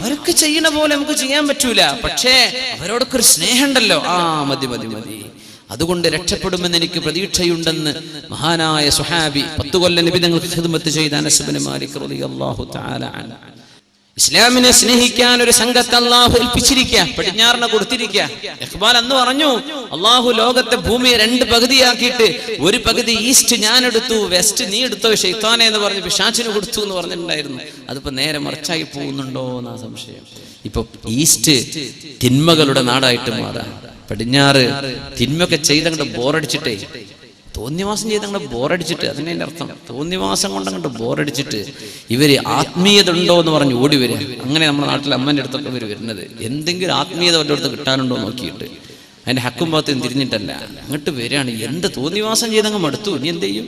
അവർക്ക് ചെയ്യുന്ന പോലെ നമുക്ക് ചെയ്യാൻ പറ്റൂല, പക്ഷേ അവരോടൊക്കെ ഒരു സ്നേഹമുണ്ടല്ലോ, മതി മതി മതി, അതുകൊണ്ട് രക്ഷപ്പെടുമെന്ന് എനിക്ക് പ്രതീക്ഷയുണ്ടെന്ന് മഹാനായ സുഹാബി 10 കൊല്ലം നബി തങ്ങൾക്ക് ഖിദ്മത്ത് ചെയ്ത അനസ് ഇബ്നു മാലിക് റളിയല്ലാഹു തആല അൻഹു. ഇസ്ലാമിനെ സ്നേഹിക്കാൻ ഒരു സംഘത്തെ അള്ളാഹു ഏൽപ്പിച്ചിരിക്കുക, പടിഞ്ഞാറിനെ കൊടുത്തിരിക്കുക. ഇഖ്ബാൽ അന്ന് പറഞ്ഞു, അള്ളാഹു ലോകത്തെ ഭൂമിയെ 2 പകുതിയാക്കിയിട്ട് ഒരു പകുതി ഈസ്റ്റ് ഞാൻ എടുത്തു, വെസ്റ്റ് നീ എടുത്തോ ശൈത്താനെ എന്ന് പറഞ്ഞ് പിശാചിന് കൊടുത്തു എന്ന് പറഞ്ഞിട്ടുണ്ടായിരുന്നു. അതിപ്പോ നേരെ മറിച്ചായി പോകുന്നുണ്ടോ എന്നാ സംശയം. ഇപ്പൊ ഈസ്റ്റ് തിന്മകളുടെ നാടായിട്ട് മാറാം, പടിഞ്ഞാറ് തിന്മയൊക്കെ ചെയ്തങ്ങോട്ട് ബോറടിച്ചിട്ടേ, തോന്നിവാസം ചെയ്തങ്ങോട്ട് ബോറടിച്ചിട്ട്, അതിനെ അർത്ഥം തോന്നിവാസം കൊണ്ടങ്ങോട്ട് ബോറടിച്ചിട്ട് ഇവര് ആത്മീയത ഉണ്ടോ എന്ന് പറഞ്ഞ് ഓടി വരിക. അങ്ങനെ നമ്മുടെ നാട്ടിൽ അമ്മൻ്റെ അടുത്തൊക്കെ ഇവർ വരുന്നത്, എന്തെങ്കിലും ആത്മീയത വല്ലയിടത്ത് കിട്ടാനുണ്ടോ നോക്കിയിട്ട്, അതിന്റെ ഹക്കും ഭാഗത്തും തിരിഞ്ഞിട്ടല്ല, അങ്ങോട്ട് വരികയാണ്. എന്ത് തോന്നിവാസം ചെയ്തങ്ങ് മടുത്തു, ഇനി എന്ത് ചെയ്യും?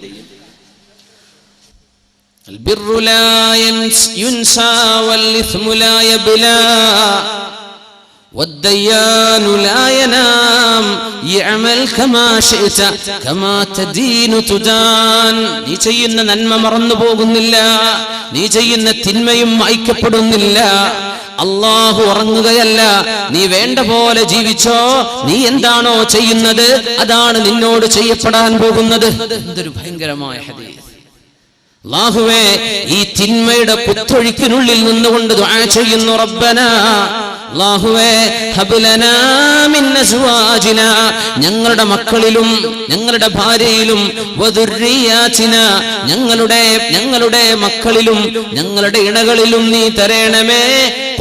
والديان لا ينام يعمل كما شئت كما تدين تدان. നീ ചെയ്യുന്ന നന്മ മറന്നു പോകുന്നില്ല, നീ ചെയ്യുന്ന തിന്മയും മായ്ക്കപ്പെടുന്നില്ല. അല്ലാഹു ഉറങ്ങുകയല്ല, നീ വേണ്ട പോലെ ജീവിച്ചോ, നീ എന്താണോ ചെയ്യുന്നത് അതാണ് നിന്നോട് ചെയ്യപ്പെടാൻ പോകുന്നത്. എന്തൊരു ഭയങ്കരമായ ഹദീസ്. അല്ലാഹുവേ, ഈ തിന്മയുടെ കുത്തൊഴുക്കിനുള്ളിൽ നിന്നുകൊണ്ട് ദുആ ചെയ്യുന്നു, റബ്ബനാ അല്ലാഹുവേ ഹബ് ലനാ മിൻ അസ്വാജിനാ, ഞങ്ങളുടെ മക്കളിലും ഞങ്ങളുടെ ഭാര്യയിലും, വദുർരിയാതിനാ, ഞങ്ങളുടെ മക്കളിലും ഞങ്ങളുടെ ഇണകളിലും നീ തരേണമേ,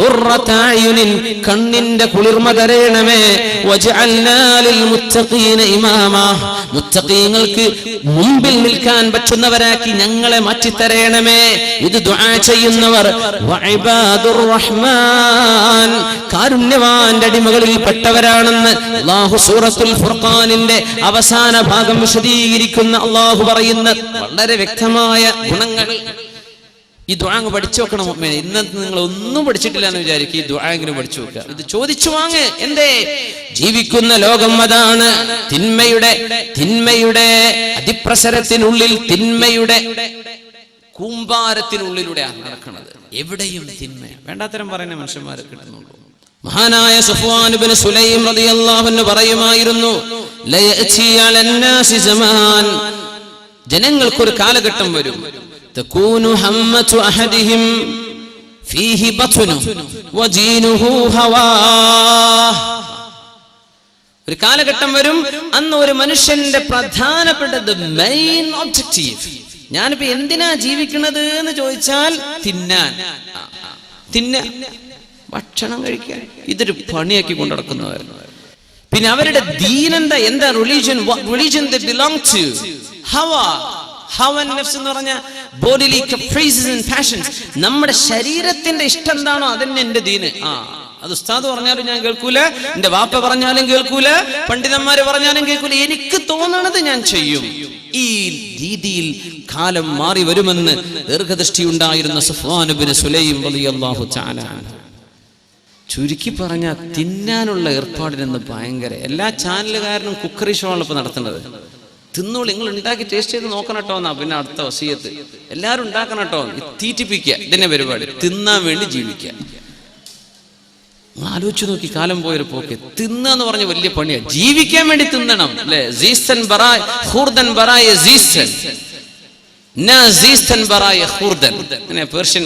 ഖുർറത അയുനിൻ, കണ്ണിന്റെ കുളിർമ തരേണമേ, വജഅൽനാ ലിൽ മുത്തഖീന ഇമാമാ, മുത്തഖീങ്ങൾക്ക് മുമ്പിൽ നിൽക്കാൻ പറ്റുന്നവരാക്കി ഞങ്ങളെ മാറ്റി തരേണമേ. ഇത് ദുആ ചെയ്യുന്നവർ വഇബാദുർ റഹ്മാൻ, കാരുണ്യവാന്റെ അടിമകളിൽ പെട്ടവരാണെന്ന് അല്ലാഹു സൂറത്തുൽ ഫുർഖാനിന്റെ അവസാന ഭാഗം വിശദീകരിക്കുന്ന അല്ലാഹു പറയുന്ന വളരെ വ്യക്തമായ ഗുണങ്ങൾ. ഈ ദുആ പഠിച്ചു വെക്കണം മുഅ്മിനേ. ഇന്നത്തെ നിങ്ങൾ ഒന്നും പഠിച്ചിട്ടില്ല എന്ന് വിചാരിക്കും, ഈ ദുആ എങ്കിലും പഠിച്ചു വെക്കുക. ഇത് ചോദിച്ചു വാങ്ങ്. എന്തേ? ജീവിക്കുന്ന ലോകം അതാണ്. തിന്മയുടെ അതിപ്രസരത്തിനുള്ളിൽ, തിന്മയുടെ കൂമ്പാരത്തിനുള്ളിലൂടെയാണ് നടക്കുന്നത്. എവിടെയും തിന്മ, വേണ്ടാത്തരം പറയുന്ന മനുഷ്യന്മാരെ കിട്ടുന്നുള്ളൂ. മഹാനായ സുഫ്വാൻ ഇബ്നു സുലൈം റളിയല്ലാഹു അൻഹു പറയുമായിരുന്നു, ലയഅതി അലന്നാസി സമാൻ, ജനങ്ങൾക്കൊരു കാലഘട്ടം വരും, തകൂനു ഹമ്മതു അഹദിഹിം ഫീഹി ബത്നു വദീനുഹു ഹവാ. ഒരു കാലഘട്ടം വരും, അന്ന് ഒരു മനുഷ്യന്റെ പ്രധാനപ്പെട്ട മെയിൻ ഒബ്ജക്റ്റീവ്, ഞാനിപ്പോ എന്തിനാ ജീവിക്കുന്നത് എന്ന് ചോദിച്ചാൽ തിന്നാൻ, ഭക്ഷണം കഴിക്കാൻ, ഇതൊരു പണിയാക്കി കൊണ്ടു നടക്കുന്നവരാണ്. പിന്നെ അവരുടെ ദീനെന്താ, എന്താ റിലീജിയൻ they belong to, ഹവ നഫ്സ് എന്ന് പറഞ്ഞ bodily caprices and passions, നമ്മുടെ ശരീരത്തിന്റെ ഇഷ്ടം എന്താണോ അതന്നെ എന്റെ ദീന്. അത് ഉസ്താദ് പറഞ്ഞാലും ഞാൻ കേൾക്കൂല, എന്റെ വാപ്പ പറഞ്ഞാലും കേൾക്കൂല, പണ്ഡിതന്മാര് പറഞ്ഞാലും കേൾക്കൂല, എനിക്ക് തോന്നണത് ഞാൻ ചെയ്യും. ഈ രീതിയിൽ കാലം മാറി വരുമെന്ന് ദീർഘദൃഷ്ടി ഉണ്ടായിരുന്ന സുഫ്വാൻ ഇബ്നു സുലൈം റളിയല്ലാഹു തആല അൻഹു. ചുരുക്കി പറഞ്ഞ തിന്നാനുള്ള ഏർപ്പാടിനെന്ന് ഭയങ്കര. എല്ലാ ചാനലുകാരനും കുക്കറി ഷോ ആണ് ഇപ്പൊ നടത്തുന്നത്. തിന്നോളൂ, നിങ്ങൾ ഉണ്ടാക്കി ടേസ്റ്റ് ചെയ്ത് നോക്കണം കേട്ടോ എന്നാ പിന്നെ അടുത്ത വസിയത്ത്. എല്ലാവരും ഉണ്ടാക്കണം കേട്ടോ, തീറ്റിപ്പിക്കുക, ഇതിന്റെ പരിപാടി. തിന്നാൻ വേണ്ടി ജീവിക്കുക. ആലോചിച്ചു നോക്കി കാലം പോയൊരു പോക്ക്. തിന്നാന്ന് പറഞ്ഞ വലിയ പണിയാണ്, ജീവിക്കാൻ വേണ്ടി തിന്നണം അല്ലെ. പേർഷ്യൻ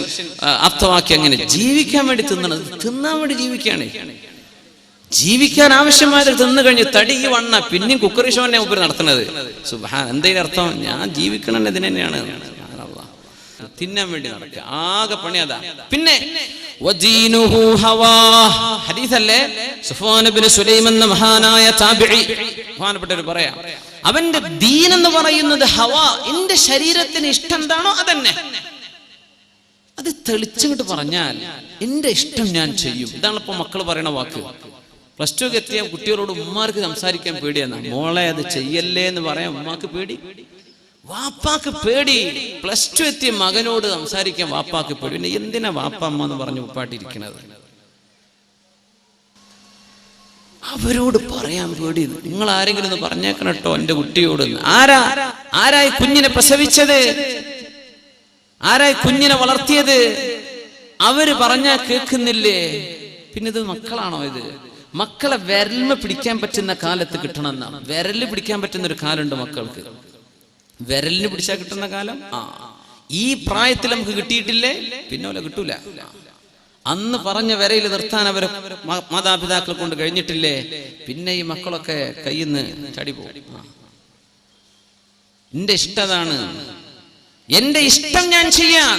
അർത്ഥവാക്യം അങ്ങനെ, ജീവിക്കാൻ വേണ്ടി തിന്നണം, തിന്നാൻ വേണ്ടി ജീവിക്കുകയാണ്. ജീവിക്കാൻ ആവശ്യമായത് തിന്നു കഴിഞ്ഞ് തടി വണ്ണ പിന്നെയും കുക്കറി ഷോ തന്നെ ഉപരി നടത്തുന്നത്. സുബ്ഹാൻ, എന്തെങ്കിലും അർത്ഥം? ഞാൻ ജീവിക്കണം ഇതിന് തന്നെയാണ്, തിന്നാൻ വേണ്ടി നടക്കുക. ആകെ പണി അതാ. പിന്നെ ഹദീസല്ലേ, സുഫ്വാൻ ഇബ്നു സുലൈം എന്ന മഹാനായ താബിഈ, മഹാനപ്പെട്ടവർ പറയാം, അവന്റെ ദീൻ എന്ന് പറയുന്നത് ഹവാ, എന്റെ ശരീരത്തിന് ഇഷ്ടം എന്താണോ അതന്നെ. അത് തെളിച്ചിട്ട് പറഞ്ഞാൽ എന്റെ ഇഷ്ടം ഞാൻ ചെയ്യും. ഇതാണ് ഇപ്പൊ മക്കൾ പറയണ വാക്ക്. പ്ലസ് ടു എത്തിയ കുട്ടികളോട് ഉമ്മാർക്ക് സംസാരിക്കാൻ പേടിയാണ്. മോളെ അത് ചെയ്യല്ലേ എന്ന് പറയാൻ ഉമ്മാക്ക് പേടി, വാപ്പാക്ക് പേടി. പ്ലസ് ടു എത്തിയ മകനോട് സംസാരിക്കാൻ വാപ്പാക്ക് പേടി. പിന്നെ എന്തിനാ വാപ്പ അമ്മ എന്ന് പറഞ്ഞ് ഉപ്പാട്ടിരിക്കണത്? അവരോട് പറയാൻ പേടി. നിങ്ങൾ ആരെങ്കിലും ഒന്ന് പറഞ്ഞേക്കണം കേട്ടോ എന്റെ കുട്ടിയോട്. ആരായി കുഞ്ഞിനെ പ്രസവിച്ചത്? ആരായി കുഞ്ഞിനെ വളർത്തിയത്? അവര് പറഞ്ഞാൽ കേൾക്കുന്നില്ലേ? പിന്നെ ഇത് മക്കളാണോ? ഇത് മക്കളെ വിരൽമ പിടിക്കാൻ പറ്റുന്ന കാലത്ത് കിട്ടണം എന്നാണ്. വിരലിൽ പിടിക്കാൻ പറ്റുന്ന ഒരു കാലുണ്ട് മക്കൾക്ക്. വിരലിന് പിടിച്ചാൽ കിട്ടുന്ന കാലം ഈ പ്രായത്തിൽ നമുക്ക് കിട്ടിയിട്ടില്ലേ, പിന്നെ ഓല കിട്ടൂല. അന്ന് പറഞ്ഞ വരയിൽ നിർത്താൻ അവരെ മാതാപിതാക്കളെ കൊണ്ട് കഴിഞ്ഞിട്ടില്ലേ, പിന്നെ ഈ മക്കളൊക്കെ കയ്യിൽ നിന്ന് ചാടി പോകും. എന്റെ ഇഷ്ടതാണ്, എന്റെ ഇഷ്ടം ഞാൻ ചെയ്യാൻ.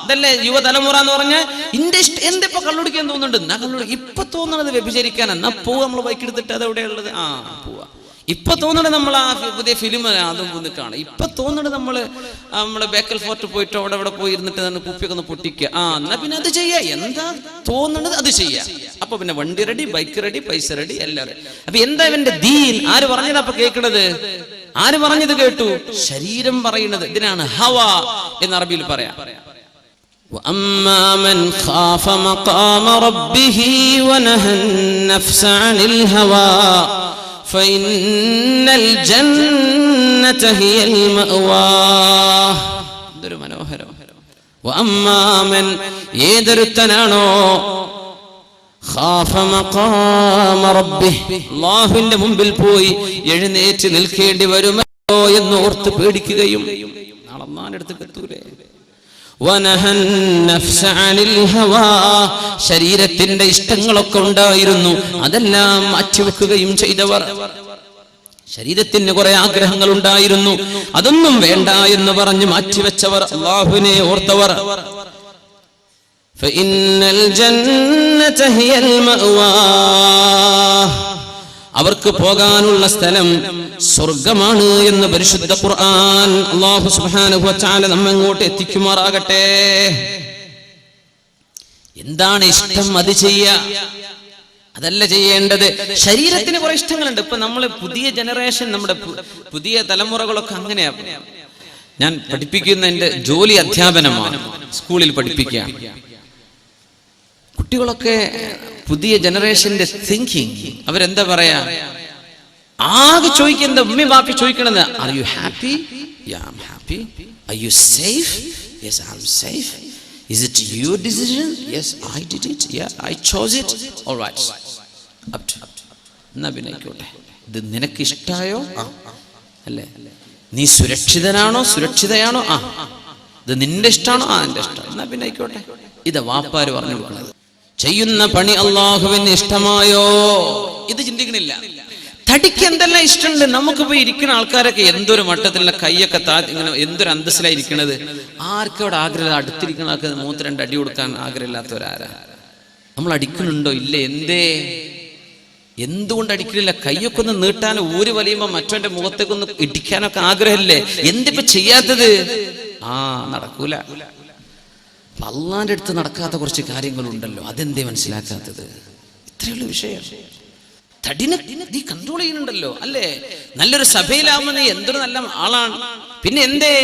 ഇതല്ലേ യുവതലമുറ എന്ന് പറഞ്ഞാൽ എന്റെ ഇഷ്ടം. എന്തിപ്പോ കള്ളുടിക്കാൻ തോന്നുന്നുണ്ട്, എന്നാ കള്ളുടി. ഇപ്പൊ തോന്നണത് വ്യഭിചരിക്കാൻ, എന്നാ പോവാ നമ്മൾ ബൈക്ക് എടുത്തിട്ട് അത് എവിടെയുള്ളത് പോവാ. ഇപ്പൊ തോന്നണത് നമ്മൾ ആ പുതിയ ഫിലിം അതും ഒന്ന് കാണാം. ഇപ്പൊ തോന്നണത് നമ്മള് ബേക്കൽ ഫോർട്ട് പോയിട്ട് അവിടെ പോയി ഇരുന്നിട്ട് കുപ്പിയൊക്കെ ഒന്ന് പൊട്ടിക്കുക. എന്നാ പിന്നെ അത് ചെയ്യാ. എന്താ തോന്നണത് അത് ചെയ്യാ. അപ്പൊ പിന്നെ വണ്ടി റെഡി, ബൈക്ക് റെഡി, പൈസ റെഡി, എല്ലാം റെഡി. അപ്പൊ എന്താ ഇവന്റെ ദീൻ? ആര് പറഞ്ഞത് അപ്പൊ കേൾക്കണത്? ആര് പറഞ്ഞത് കേട്ടു? ശരീരം പറയുന്നത്. ഇതിനാണ് ഹവ എന്ന് അറബിയിൽ പറയാം. وَأَمَّا مَنْ خَافَ مَقَامَ رَبِّهِ وَنَهَى النَّفْسَ عَنِ الْهَوَى فَإِنَّ الْجَنَّةَ هِيَ الْمَأْوَى. ഇതൊരു മനോഹരം. وَأَمَّا مَنْ ഏതൊരുത്തനാണോ ഖാഫ മഖാമ റബ്ബിഹി അല്ലാഹുവിന്റെ മുമ്പിൽ പോയി എഴുന്നേറ്റ് നിൽക്കേണ്ടി വരുമോ എന്ന് ഓർത്ത് പേടിക്കുകയും നാളെ അല്ലാഹുവിന്റെ അടുത്ത് എത്തൂലേ. വനഹൻ നഫ്സ അനിൽ ഹവാ ശരീരത്തിന്റെ ഇഷ്ടങ്ങളൊക്കെ ഉണ്ടായിരുന്നു, അതെല്ലാം മാറ്റിവെക്കുകയും ചെയ്തവർ. ശരീരത്തിന് കുറെ ആഗ്രഹങ്ങൾ ഉണ്ടായിരുന്നു, അതൊന്നും വേണ്ട എന്ന് പറഞ്ഞ് മാറ്റിവെച്ചവർ, അല്ലാഹുവിനെ ഓർത്തവർ. ഫഇന്നൽ ജന്നത ഹിയൽ മഅവാ അവർക്ക് പോകാനുള്ള സ്ഥലം സ്വർഗമാണ് എന്ന് പരിശുദ്ധ ഖുർആൻ. അല്ലാഹു സുബ്ഹാനഹു വ തആല നമ്മെ അങ്ങോട്ട് എത്തിക്കുമാറാകട്ടെ. എന്താണ് ഇഷ്ടം അത് ചെയ്യുക, അതല്ല ചെയ്യേണ്ടത്. ശരീരത്തിന് കുറെ ഇഷ്ടങ്ങളുണ്ട്. ഇപ്പൊ നമ്മള് പുതിയ ജനറേഷൻ, നമ്മുടെ പുതിയ തലമുറകളൊക്കെ അങ്ങനെയാ. ഞാൻ പഠിപ്പിക്കുന്ന എന്റെ ജോലി അധ്യാപനമാണ്, സ്കൂളിൽ പഠിപ്പിക്കുക. കുട്ടികളൊക്കെ പുതിയ ജനറേഷന്റെ തിങ്കിങ്, അവരെന്താ പറയാ, ആകെ ചോദിക്കുന്നത് ഉമ്മി ബാപ്പി ചോദിക്കണത്, are you happy? Ya I am happy. Are you safe? Yes I am safe. Is it your decision? Yes I did it. Ya I chose it. Alright, up to. എന്നാ പിന്നെ ആയിക്കോട്ടെ. ഇത് നിനക്ക് ഇഷ്ടായോ? അല്ലേ? നീ സുരക്ഷിതനാണോ, സുരക്ഷിതയാണോ? ഇത് നിന്റെ ഇഷ്ടമാണോ? എന്റെ ഇഷ്ടം. എന്നാ പിന്നെ ആയിക്കോട്ടെ. ഇത് വാപ്പാര് പറഞ്ഞു കൊടുക്കുന്നത്. ചെയ്യുന്ന പണി അള്ളാഹുവിന് ഇഷ്ടമായോ, ഇത് ചിന്തിക്കണില്ല. തടിക്ക് എന്തെല്ലാം ഇഷ്ടമുണ്ട്. നമുക്ക് പോയി ഇരിക്കുന്ന ആൾക്കാരൊക്കെ എന്തൊരു മട്ടത്തിലുള്ള കൈയൊക്കെ ഇങ്ങനെ എന്തൊരു അന്തസ്സിലായിരിക്കണത്. ആർക്കും അവിടെ ആഗ്രഹം, അടുത്തിരിക്കുന്ന ആൾക്ക് 3-2 അടി കൊടുക്കാൻ ആഗ്രഹമില്ലാത്തവരാരാ? നമ്മൾ അടിക്കുന്നുണ്ടോ? ഇല്ല. എന്തുകൊണ്ട് അടിക്കണില്ല? കൈയൊക്കെ ഒന്ന് നീട്ടാൻ ഊര് വലിയുമ്പോ മറ്റവന്റെ മുഖത്തേക്കൊന്ന് ഇടിക്കാനൊക്കെ ആഗ്രഹമില്ലേ? എന്തിപ്പോ ചെയ്യാത്തത്? നടക്കൂല. അള്ളാന്റെ അടുത്ത് നടക്കാത്ത കുറച്ച് കാര്യങ്ങളുണ്ടല്ലോ, അതെന്തേ മനസ്സിലാക്കാത്തത്? ഇത്രയുള്ള വിഷയം. തടിനെ നീ കൺട്രോൾ ചെയ്യുന്നുണ്ടല്ലോ, അല്ലേ? നല്ലൊരു സഭയിലാവുമ്പോൾ നീ എന്തൊരു നല്ല ആളാണ്. പിന്നെ എന്തേ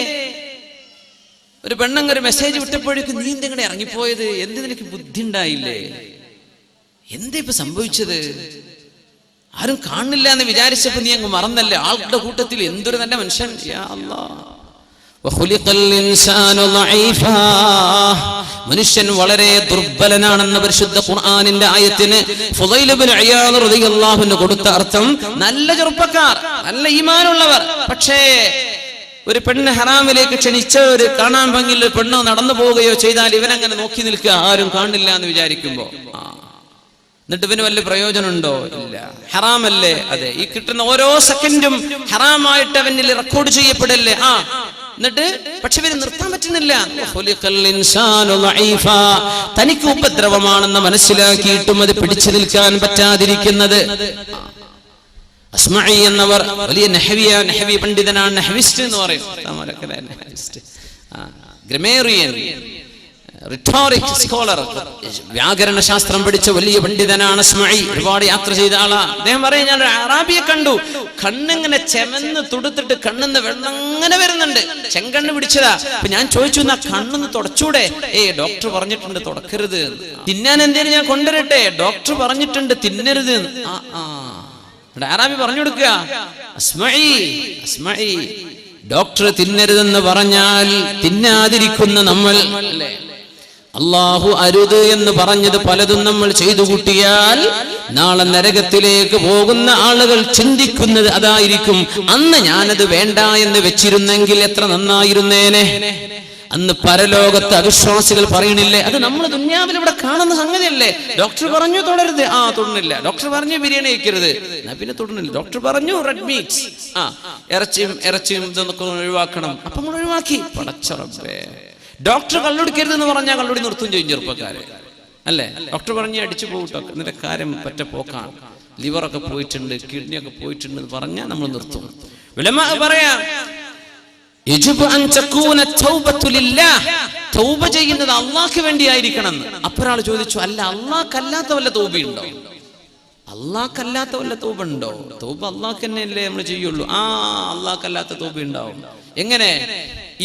ഒരു പെണ്ണങ്ങൊരു മെസ്സേജ് വിട്ടപ്പോഴേക്കും നീ എന്തെങ്ങനെ ഇറങ്ങിപ്പോയത്? എന്ത് നിനക്ക് ബുദ്ധി ഉണ്ടായില്ലേ? എന്തേ ഇപ്പൊ സംഭവിച്ചത്? ആരും കാണില്ല എന്ന് വിചാരിച്ചപ്പോ നീ അങ്ങ് മറന്നല്ലേ? ആളുടെ കൂട്ടത്തിൽ എന്തൊരു നല്ല മനുഷ്യൻ. യാ അല്ലാഹ്. മനുഷ്യൻ വളരെ ദുർബലനാണെന്ന പരിശുദ്ധ ഖുർആനിന്റെ ആയത്തിന് ഫുളൈൽ ഇബ്നു ഇയാദ് റളിയല്ലാഹു അൻഹു കൊടുത്ത അർത്ഥം, നല്ല ചെറുപ്പക്കാർ, നല്ല ഈമാനുള്ളവർ, പക്ഷേ ഒരു പെണ്ണ് ഹറാമിലേക്ക് ക്ഷണിച്ച ഒരു കാണാൻ ഭംഗിയുള്ള പെണ്ണ് നടന്നു പോവുകയോ ചെയ്താൽ ഇവനങ്ങനെ നോക്കി നിൽക്കുക, ആരും കാണില്ല എന്ന് വിചാരിക്കുമ്പോ. എന്നിട്ട് ഇവന് വല്ല പ്രയോജനമുണ്ടോ? ഇല്ല. ഹറാമല്ലേ? അതെ. ഈ കിട്ടുന്ന ഓരോ സെക്കൻഡും ഹറാമായിട്ട് അവനിൽ റെക്കോർഡ് ചെയ്യപ്പെടല്ലേ? എന്നിട്ട് പക്ഷെ ഇവന് നിർത്താൻ പറ്റുന്നില്ല. തനിക്ക് ഉപദ്രവമാണെന്ന് മനസ്സിലാക്കിയിട്ടും അത് പിടിച്ചു നിൽക്കാൻ പറ്റാതിരിക്കുന്നത്. അസ്മഈ എന്നവർ വലിയ നഹവി പണ്ഡിതനാണ്, നഹവിസ്റ്റ് എന്ന് പറയും. ഗ്രമേറിയൻ, റിട്ടോറിക് സ്കോളർ, വ്യാകരണ ശാസ്ത്രം പഠിച്ച വലിയ പണ്ഡിതനാണ് അസ്മഈ. ഒരുപാട് യാത്ര ചെയ്ത ആളാ. അദ്ദേഹം പറയും, ഞാൻ ഒരു അറാബിയെ കണ്ടു, കണ്ണിങ്ങനെ ചെമന്ന് തുടുത്തിട്ട് കണ്ണിന്ന് വെള്ളം അങ്ങനെ വരുന്നുണ്ട്, ചെങ്കണ്ണ് പിടിച്ചതാ. അപ്പൊ ഞാൻ ചോദിച്ചു, എന്നാ കണ്ണൊന്ന് തുടച്ചൂടെ? ഡോക്ടർ പറഞ്ഞിട്ടുണ്ട് തുടക്കരുത്. തിന്നാൻ എന്തേലും ഞാൻ കൊണ്ടുവരട്ടെ? ഡോക്ടർ പറഞ്ഞിട്ടുണ്ട് തിന്നരുത്. അറാബി പറഞ്ഞു കൊടുക്കുക, അസ്മഈ ഡോക്ടർ തിന്നരുതെന്ന് പറഞ്ഞാൽ തിന്നാതിരിക്കുന്ന നമ്മൾ, അല്ലേ? അള്ളാഹു അരുത് എന്ന് പറഞ്ഞത് പലതും നമ്മൾ ചെയ്തു കൂട്ടിയാൽ നാളെ നരകത്തിലേക്ക് പോകുന്ന ആളുകൾ ചിന്തിക്കുന്നത് അതായിരിക്കും. അന്ന് ഞാനത് വേണ്ട എന്ന് വെച്ചിരുന്നെങ്കിൽ എത്ര നന്നായിരുന്നേനെ. അന്ന് പരലോകത്ത് അവിശ്വാസികൾ പറയണില്ലേ, അത് നമ്മൾ ദുന്യാവിൽ ഇവിടെ കാണുന്ന സംഗതിയല്ലേ. ഡോക്ടർ പറഞ്ഞു തുടരുത്, തുടർന്നില്ല. ഡോക്ടർ പറഞ്ഞു ബിരിയാണി കഴിക്കരുത്, പിന്നെ തുടർന്നില്ല. ഡോക്ടർ പറഞ്ഞു റെഡ് മീറ്റ്സ്, ഇറച്ചിയും ഇതൊക്കെ ഒഴിവാക്കണം, അപ്പൊ നമ്മൾ ഒഴിവാക്കി. പടച്ച റബ്ബേ, ഡോക്ടർ കള്ളുടിക്കരുത് എന്ന് പറഞ്ഞാൽ കള്ളുടി നിർത്തും ചെയ്യും ചെറുപ്പക്കാരെ, അല്ലേ? ഡോക്ടർ പറഞ്ഞ് അടിച്ചു പോകട്ടോ, എന്നിട്ട് കാര്യം പറ്റ പോക്കാണ്, ലിവറൊക്കെ പോയിട്ടുണ്ട്, കിഡ്നിയൊക്കെ പോയിട്ടുണ്ട് എന്ന് പറഞ്ഞാൽ നമ്മൾ നിർത്തും. ഉലമാ പറയാം തൗബ ചെയ്യുന്നത് അള്ളാഹ്ക്ക് വേണ്ടിയായിരിക്കണം. അപ്പൊരാൾ ചോദിച്ചു, അല്ല അള്ളാഹ്ക്കല്ലാത്ത വല്ല തൗബയുണ്ടോ? അള്ളാഹ്ക്കല്ലാത്ത വല്ല തൗബ ഉണ്ടോ? തൗബ അള്ളാഹ്ക്ക് തന്നെയല്ലേ നമ്മൾ ചെയ്യുള്ളൂ. അള്ളാഹ്ക്കല്ലാത്ത തൗബ ഉണ്ടാവും. എങ്ങനെ?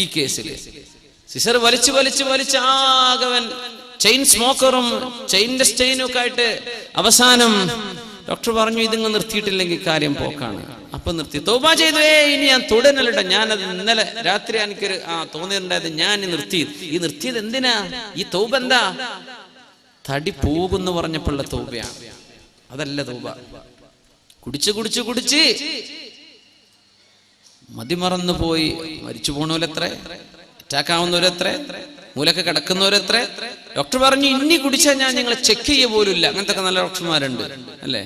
ഈ കേസിൽ സിസർ വലിച്ച് ആകവൻ ചെയിൻ സ്മോക്കറും ചെയിൻ്റെ സ്റ്റെയിനും ഒക്കെ ആയിട്ട് അവസാനം ഡോക്ടർ പറഞ്ഞു ഇതിങ്ങ് നിർത്തിയിട്ടില്ലെങ്കിൽ കാര്യം പോക്കാണ്. അപ്പൊ നിർത്തി. തൗബ ചെയ്തു, ഇനി ഞാൻ തുടരല്ലോ, ഞാനത് ഇന്നലെ രാത്രി എനിക്കൊരു തോന്നിയിട്ടുണ്ടായത്, ഞാൻ നിർത്തിയത് എന്തിനാ? ഈ തൗബ എന്താ? തടി പോകുന്നു പറഞ്ഞപ്പോഴുള്ള തൗബയാണ്, അതല്ല തൗബ. കുടിച്ച് മതിമറന്നു പോയി മരിച്ചു പോണോലെത്ര, അറ്റാക്ക് ആവുന്നവരെത്ര, മൂലൊക്കെ കിടക്കുന്നവരെത്ര. ഡോക്ടർ പറഞ്ഞു ഇനി കുടിച്ചാൽ ഞാൻ നിങ്ങളെ ചെക്ക് ചെയ്യ പോലുമില്ല. അങ്ങനത്തെ ഒക്കെ നല്ല ഡോക്ടർമാരുണ്ട്, അല്ലേ?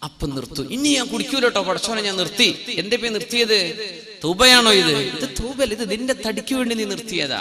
അപ്പൊ നിർത്തും. ഇനി ഞാൻ കുടിക്കൂലോട്ടോ, പടച്ചോനെ ഞാൻ നിർത്തി. എന്റെ പേര് നിർത്തിയത്? തൗബയാണോ ഇത്? ഇത് തൗബല്ല, ഇത് നിന്റെ തടിക്ക് വേണ്ടി നീ നിർത്തിയതാ.